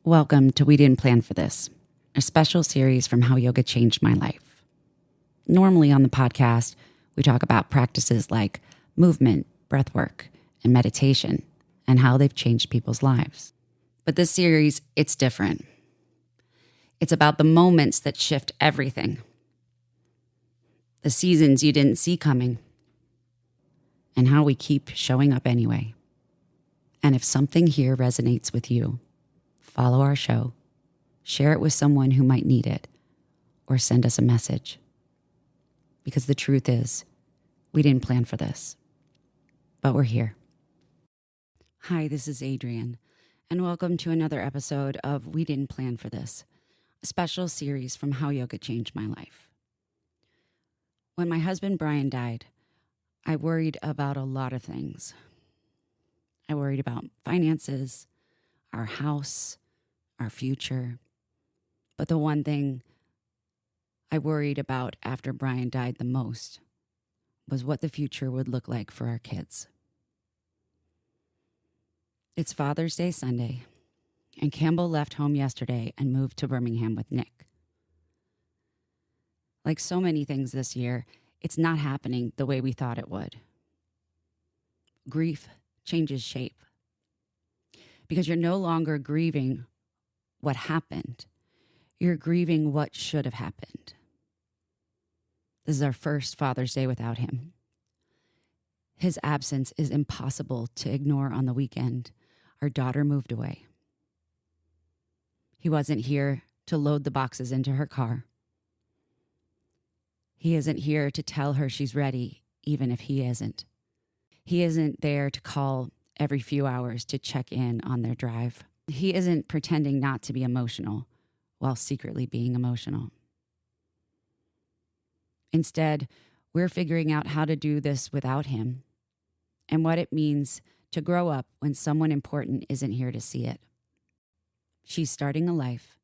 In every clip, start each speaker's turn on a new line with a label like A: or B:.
A: Welcome to We Didn't Plan for This, a special series from How Yoga Changed My Life. Normally on the podcast, we talk about practices like movement, breathwork, and meditation, and how they've changed people's lives. But this series, it's different. It's about the moments that shift everything. The seasons you didn't see coming, and how we keep showing up anyway. And if something here resonates with you, follow our show, share it with someone who might need it, or send us a message. Because the truth is, we didn't plan for this, but we're here. Hi, this is Adrienne, and welcome to another episode of We Didn't Plan for This, a special series from How Yoga Changed My Life. When my husband Brian died, I worried about a lot of things. I worried about finances, our house, our future. But the one thing I worried about after Brian died the most was what the future would look like for our kids. It's Father's Day Sunday, and Campbell left home yesterday and moved to Birmingham with Nick. Like so many things this year, it's not happening the way we thought it would. Grief changes shape because you're no longer grieving what happened. You're grieving what should have happened. This is our first Father's Day without him. His absence is impossible to ignore on the weekend. Our daughter moved away. He wasn't here to load the boxes into her car. He isn't here to tell her she's ready, even if he isn't. He isn't there to call every few hours to check in on their drive. He isn't pretending not to be emotional while secretly being emotional. Instead, we're figuring out how to do this without him and what it means to grow up when someone important isn't here to see it. She's starting a life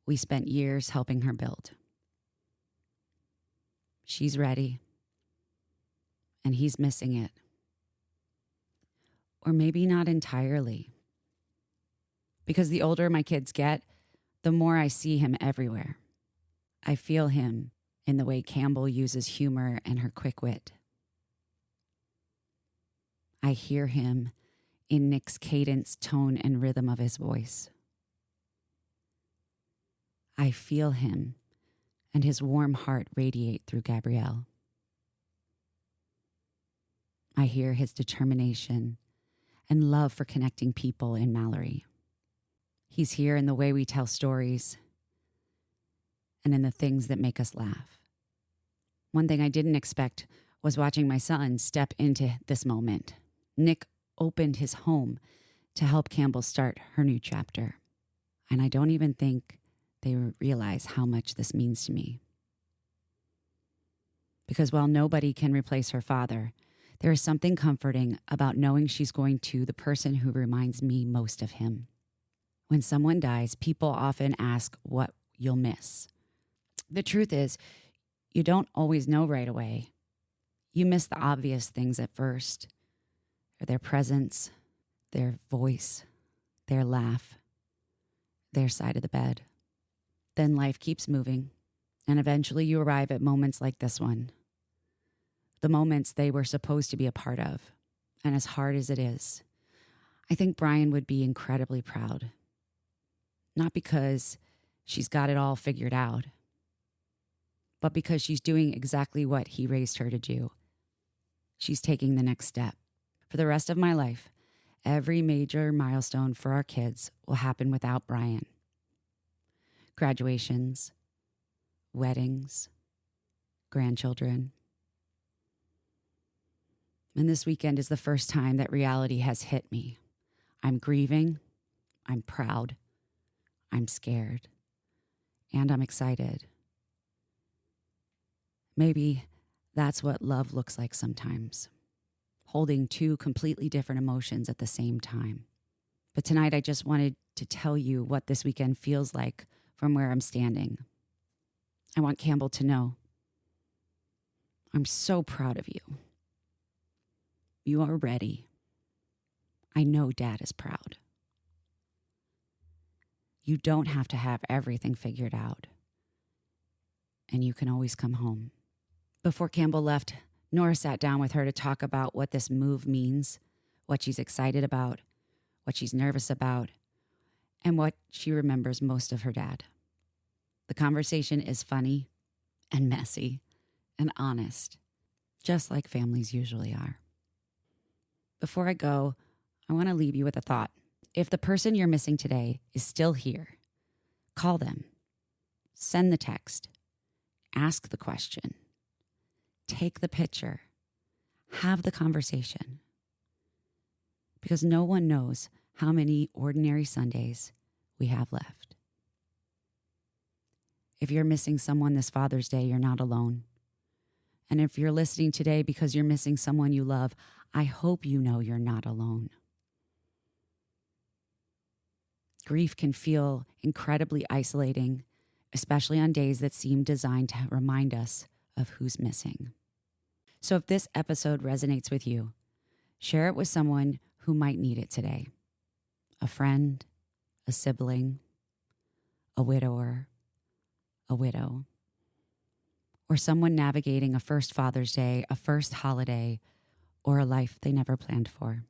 A: we spent years helping her build. She's ready, and he's missing it. Or maybe not entirely. Because the older my kids get, the more I see him everywhere. I feel him in the way Campbell uses humor and her quick wit. I hear him in Nick's cadence, tone, and rhythm of his voice. I feel him and his warm heart radiate through Gabrielle. I hear his determination and love for connecting people in Mallory. He's here in the way we tell stories and in the things that make us laugh. One thing I didn't expect was watching my son step into this moment. Nick opened his home to help Campbell start her new chapter. And I don't even think they realize how much this means to me. Because while nobody can replace her father, there is something comforting about knowing she's going to the person who reminds me most of him. When someone dies, people often ask what you'll miss. The truth is, you don't always know right away. You miss the obvious things at first. Their presence, their voice, their laugh, their side of the bed. Then life keeps moving, and eventually you arrive at moments like this one. The moments they were supposed to be a part of. And as hard as it is, I think Brian would be incredibly proud. Not because she's got it all figured out, but because she's doing exactly what he raised her to do. She's taking the next step. For the rest of my life, every major milestone for our kids will happen without Brian. Graduations, weddings, grandchildren. And this weekend is the first time that reality has hit me. I'm grieving, I'm proud, I'm scared, and I'm excited. Maybe that's what love looks like sometimes, holding two completely different emotions at the same time. But tonight I just wanted to tell you what this weekend feels like from where I'm standing. I want Campbell to know I'm so proud of you. You are ready. I know Dad is proud. You don't have to have everything figured out. And you can always come home. Before Campbell left, Nora sat down with her to talk about what this move means, what she's excited about, what she's nervous about, and what she remembers most of her dad. The conversation is funny and messy and honest, just like families usually are. Before I go, I want to leave you with a thought. If the person you're missing today is still here, call them, send the text, ask the question, take the picture, have the conversation. Because no one knows how many ordinary Sundays we have left. If you're missing someone this Father's Day, you're not alone. And if you're listening today because you're missing someone you love, I hope you know you're not alone. Grief can feel incredibly isolating, especially on days that seem designed to remind us of who's missing. So if this episode resonates with you, share it with someone who might need it today. A friend, a sibling, a widower, a widow, or someone navigating a first Father's Day, a first holiday, or a life they never planned for.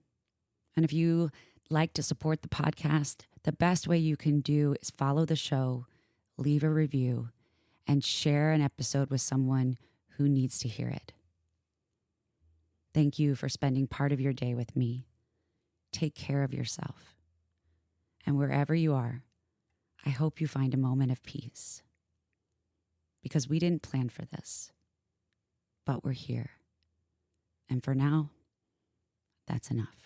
A: And if you like to support the podcast, the best way you can do is follow the show, leave a review, and share an episode with someone who needs to hear it. Thank you for spending part of your day with me. Take care of yourself. And wherever you are, I hope you find a moment of peace. Because we didn't plan for this, but we're here. And for now, that's enough.